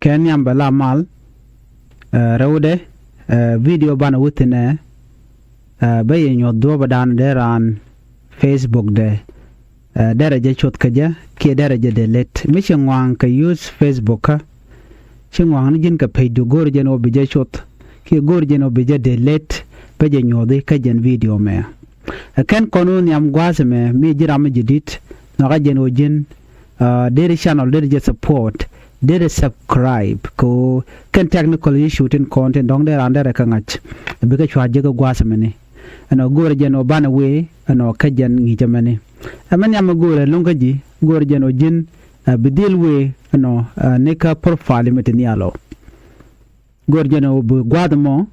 Kenyam bala mal raude video bana wutine bayin yo do badan deran Facebook de daraja chot kaja ke daraja de let mission wang ka use Facebook ka chingwang ni jin ka page gor jeno bija chot ke gor jeno bija de let baje nyode ka jen video me kan konun yam gwasme mi jiram jidit no ga jeno jin dere channel dere support dere subscribe ko kan technical issue tin content dong there under ka ngach biga chwa jega gwasme ni ano gor jeno bana we ano ka jen ngi jamani aman yam gore longa ji gor jeno jin bidil we ano neka profile metini alo gor jeno bu gwadmo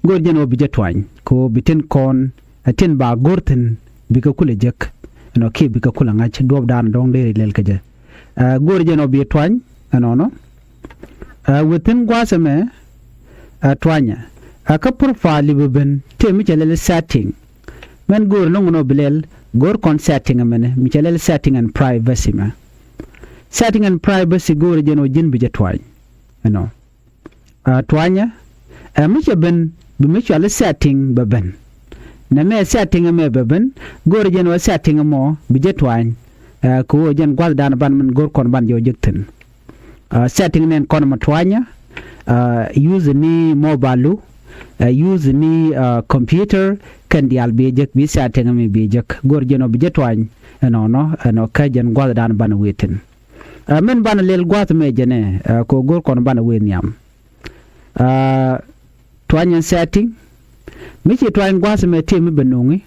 gor jeno bi jetwany ko bitin kon atin ba gorten bika kule jek ano ki bika kula ngach dob dan dong de lel kaje gor jeno bi twany ano no within gwasame twanya ka profile bi ben te mi chelele setting men gor longono bilel gor kon setting amene mi chelele setting and privacy ma setting and privacy gor jeno jin bi jetwany ano twanya mi cheben bi mi chele setting beben na me setting me beben gor jeno setting mo bi jetwany ko jen gwal dan ban men gor kon ban yo jekten setting nen kon ma twanya use ni mobile use ni computer kan dial be jek bi setting me bi jek gor jeno bi jetwany no ka jen gwal dan ban weten men ban lel gwat me jene ko gor kon ban wen yam twanya setting mi ci twany gwat me temi benungi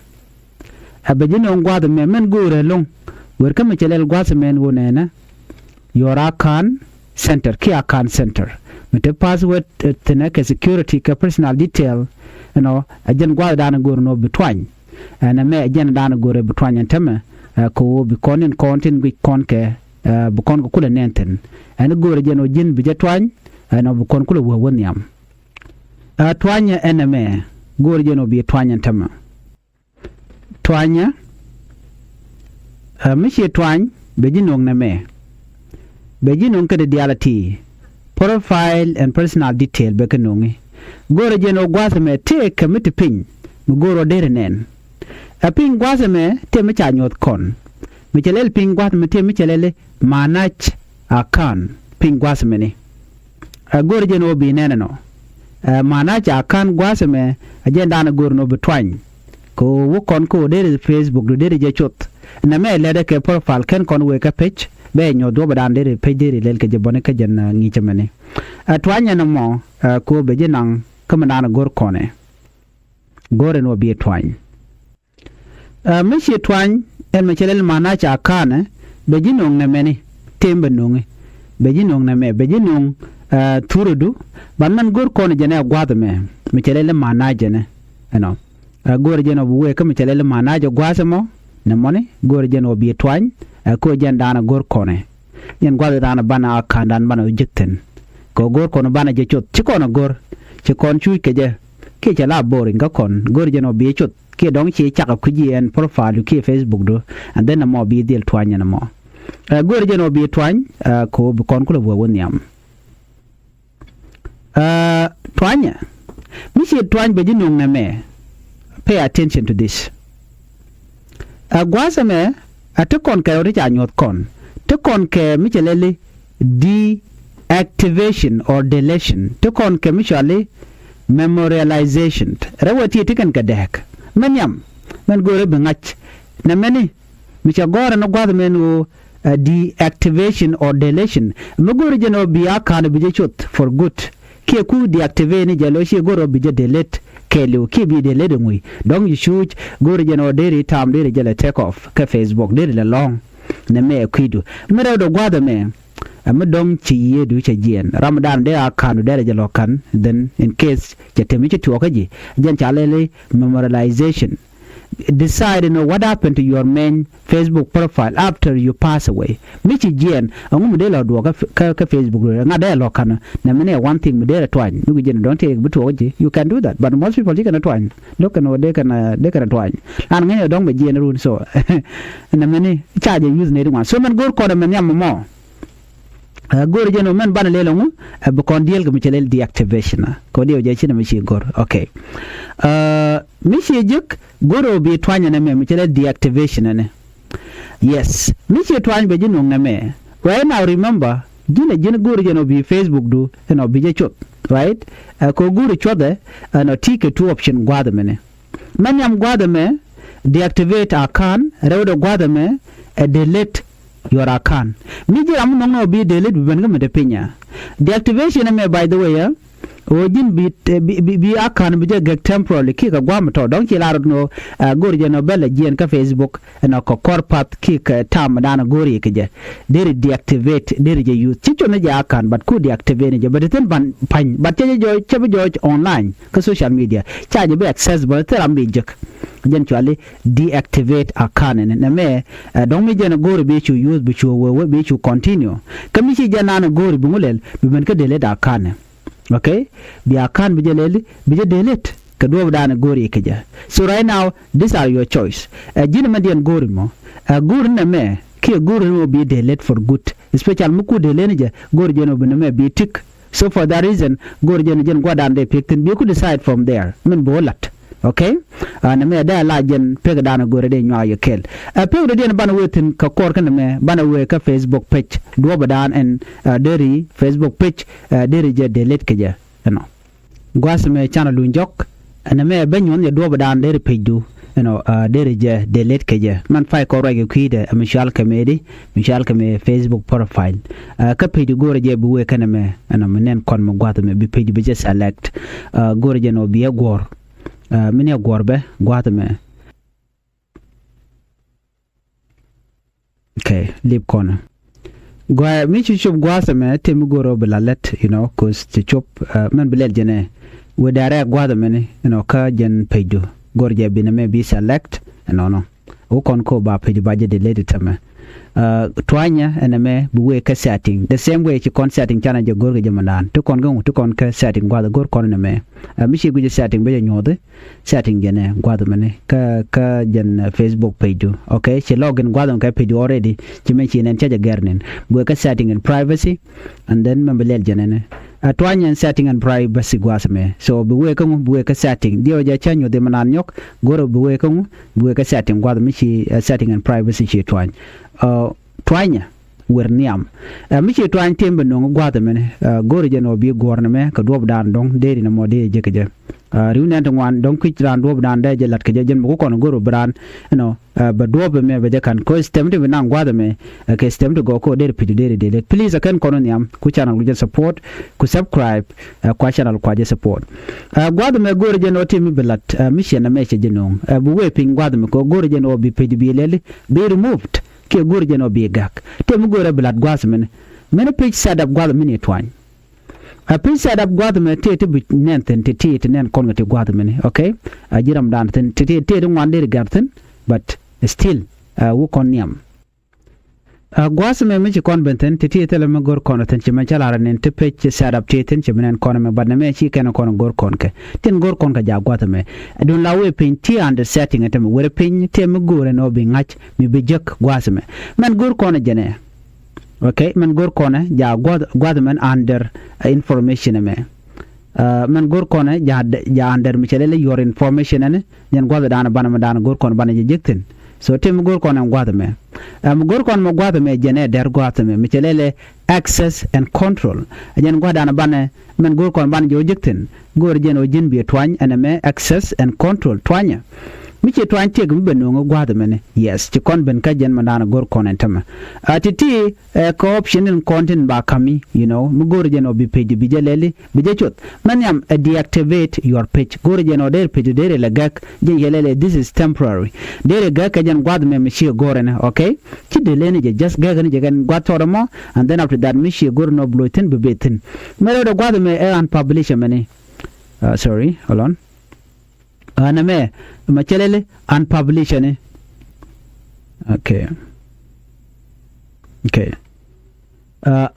abejino gwat me men gore long wer kam ci lel gwat me wonena yora kan center ki akan center mete password teneke security ka personal detail ajen gwat dan gor no bitwany na me ajen dan gore bitwany teme ko bi konin content wi konke bukon ko kula nenten an gore jeno jin bi jetwany no bukon kula wo wonyam twanya eneme gore jeno bi twanya tama twanya mishi twany be jinong na me be jinong ka de diality profile and personal detail be kanongi gore jeno gwasame te kamiti pin mu goro dere nen a pin gwasame te me chanyot kon michelel pingwat mete michelele manach akan pingwasme ni agor jeno bi neneno manach akan gwasme agenda na gor no betwany ko wukon ko dere Facebook do dere je chot na me lede ke profile ken kon we ka page be nyo do badan dere page dere lel ke jebone ka jen ngi chamene atwanya no mo ko be jenang kamana na gor kone gore no bi twany mishi twany el mechelel mana cha kana bejinong na meni tembe nongi bejinong na me bejinong turudu banman gor kono jene gwadme mechelel mana jene gor jeno buwe ka mechelel mana jo gwasemo na moni gor jeno bi twany ko jendana gor kone yen gwada dana bana akandan bana jikten ko gor kono bana je chot chikono gor chikon chu keje ke chala boring ga kon gor jeno bi chot ke dong che chaka kuji en profile ke Facebook do and then mo bi del twanya na mo gor jeno bi twany ko bi kon kula wo wonyam twanya mi che twany be jinong na me pay attention to this gwasa me atakon ka ori anyot kon to kon ke mi chelele deactivation or deletion to kon ke mi chale memorialization rawati tikan ka dek menyam men gore be ngach na meni mi cha gore no gwad men deactivation or deletion me gore jeno biya kan bi je chot for good ke ku deactivate ni jalo shi gore bi je delete kelu ki bi delete ngui donc you should gore jeno dere tam dere jale take off ka Facebook dere la long na me kwidu me do gwad me dong chi yedu cha jien ramadan de akanu de jalo kan then in case jatemi chi tuokaji jen chalele memorialization decide what happened to your main Facebook profile after you pass away michi jien angum de la do ka Facebook nga de lo kan na mene one thing me de twany you jen don't take butoji you can do that but most people can twany look no de kan twany an nge dong be jien run so na mene charge use ne one so men gor ko men yam mo gor jeno men ban lelo ngu be kon diel ga michelel deactivation ko dio je china michi gor okay michi juk goro bi twanya na me michelel deactivation ne yes michi twanya be jinu ngame right now remember jina goro jeno bi Facebook do bi je chot right ko goro chode no tike two option gwada mene manyam gwada me deactivate account rewdo gwada me delete your account miji am no be delete ben ga mede pinya deactivation me by the way ojin bi account bi je temporarily ki ka gwam to don ki laro no gorje no bele jien ka Facebook no ko korpat ki ka tam dana gori ke je dere deactivate dere je use chicho ne je account but ku deactivate je but ten ban pan but je jo online ka social media charge be accessible teram bi jek eventually deactivate account ne me don mi je no gori bi chu use bi chu we bi chu continue kami chi je na no gori bi ngulel bi ben ka delete account okay bi account bi je delete ka do dana gori ke ja so right now these are your choice jina mandian gori mo gori na me ki gori no bi delete for good especially muku delete je gori je no bi me bi tick so for that reason gori je jen gwadan de pictin bi ku decide from there men bolat okay na me da la jen pega dana gore de nya yekel pega de ban wetin ka kor kan me bana we ka Facebook page do badan en deri Facebook page deri je delete ke ja no gwas me channel lu njok na me banyon ya do badan deri page do deri je delete ke ja man fay ko rege kuide mishal kamedi mishal kame Facebook profile ka page gore je bu we kan me na menen kon mo gwata me bi page bi je select gore je no bi gor mini gorbe gwata me okay lip corner gwa mi chup gwasa me tem goro belalet cause to chop man belel jene we dare gwata me ka jen pejo gorje bi me bi select no o kon ko ba pejo ba je delete tame twanya eneme buwe ka setting the same way chi kon setting chana je gorge jamanan to kon ka setting gwada gor kon ne me mi chi guje setting be nyode setting gene gwada mane ka jen Facebook page okay chi login gwada ka page already chi me chi nen chaja gernen buwe ka setting and privacy and then membelel jenene twanya setting and privacy gwasme so buwe ka setting dio ja chanyo de manan nyok goro buwe ka setting gwada mi chi setting and privacy chi twanya twanya werniam mi chi twanya tembe no gwada mene goro je no bi gorna me ka dob dan dong deri na mode je ke riunen to wan dong kwit ran dob dan de je lat ke jen ko kon goro bran ba dob me be kan ko stem de nan gwada me ke stem to go ko deri pidu deri de please akan kono niam ku channel lu support ku subscribe ku channel ku je support gwada me goro je no timi belat mi she na me che jenong bu we ping gwada me ko goro je no bi pidu bi lele be removed ke goro je no bi gak tem goro belat gwasmen mena page set up gwada mini twany a page set up gwada me te bi nenten te nen kon ngati gwada mini okay jiram dan ten te ngwande garten but still wo kon niam gwasme mi ci kon benten te tele me gor kon ten ci me chalara nen te page set up te ten ci menen kon me badna me ci ken kon gor kon ke ten gor kon ka ja gwata me don lawe pin ti under setting etem wore pin te me gore no bi ngach mi be jek gwasme men gor kon jene okay men gor kon ja gwada men under information me men gor kon ja under mi chelele your information ene nyen gwada dana bana dana gor kon bana je jekten so tem gor kon am gwada me gor kon mo gwada me jene der gwada me mi chelele access and control nyen gwada na bana men gor kon bana jo jekten gor jeno jin bi twany aname access and control twanya mi che twany te gum beno gwada mene yes ti kon ben ka jen manana gor kon entama atiti ko option in content ba kami mu gor jeno bi page bi jelele bi je chot maniam deactivate your page gor jeno der page der le gak je yelele this is temporary der gak ka jen gwada me mi che gor ne okay ti de lene je just gak ne je gan gwatoro mo and then after that mi che gor no bloten be betin mero do gwada me and publish mene sorry hold on aname machelele unpublish ne okay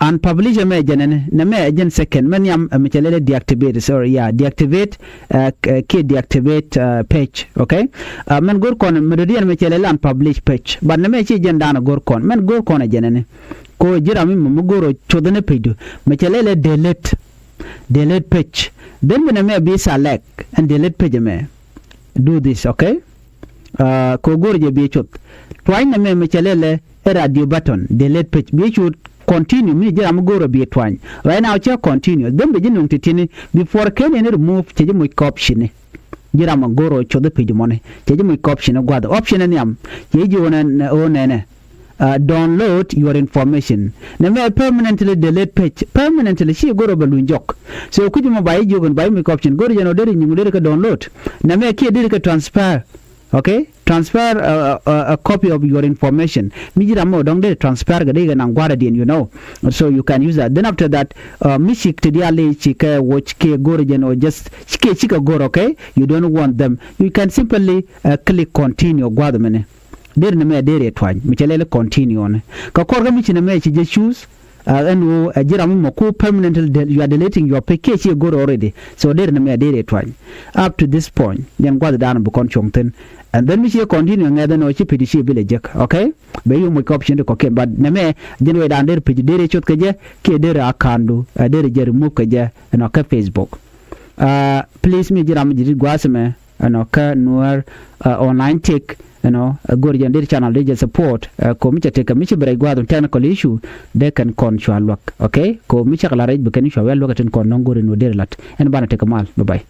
unpublish me jenene na me jen second man yam machelele deactivate sorry deactivate ke deactivate page okay man gor kon medodian machelele unpublish page but na me chi jen dana gor kon man gor kon jenene ko jira mi mugoro chodane page machalele delete page then when me be select and delete page me do this okay ko goro je be chot twine me machalele radio button delete page be should continue mi jira mugoro be twine right now cha continue then be jinung titini before can any remove cheje mo option jira mugoro chodo page money cheje mo option gwada option ni am cheje one download your information na me permanently delete page permanently she go roba lunjok so kuji mo bayi jogon bayi mi option go jeno deri nyumu deri ka download na me ki deri ka transfer okay transfer a copy of your information mijira mo dong deri transfer ga deri na ngwara din so you can use that then after that mishik to dia le chika watch ke go jeno just chika go okay you don't want them you can simply click continue gwada mene der na me der etwan mi chelele continue on ka korga mi chine me chi je choose and jira mo ko permanently you are deleting your package you go already so der na me der etwan up to this point then gwada dan bu kon chongten and then mi chi continue ngada no chi pidi chi bile jek okay be you mo option de ko ke but na me den we dan der pidi der chot ke je ke der akandu der je remove ke je no ka Facebook please mi jira mi jiri gwasme no ka Nuer Online Tech go to their channel they just support ko mi take mi bere gwa technical issue they can control work okay ko mi chakala right be kan show well work ten kon ngore no der lat en bana take mal bye bye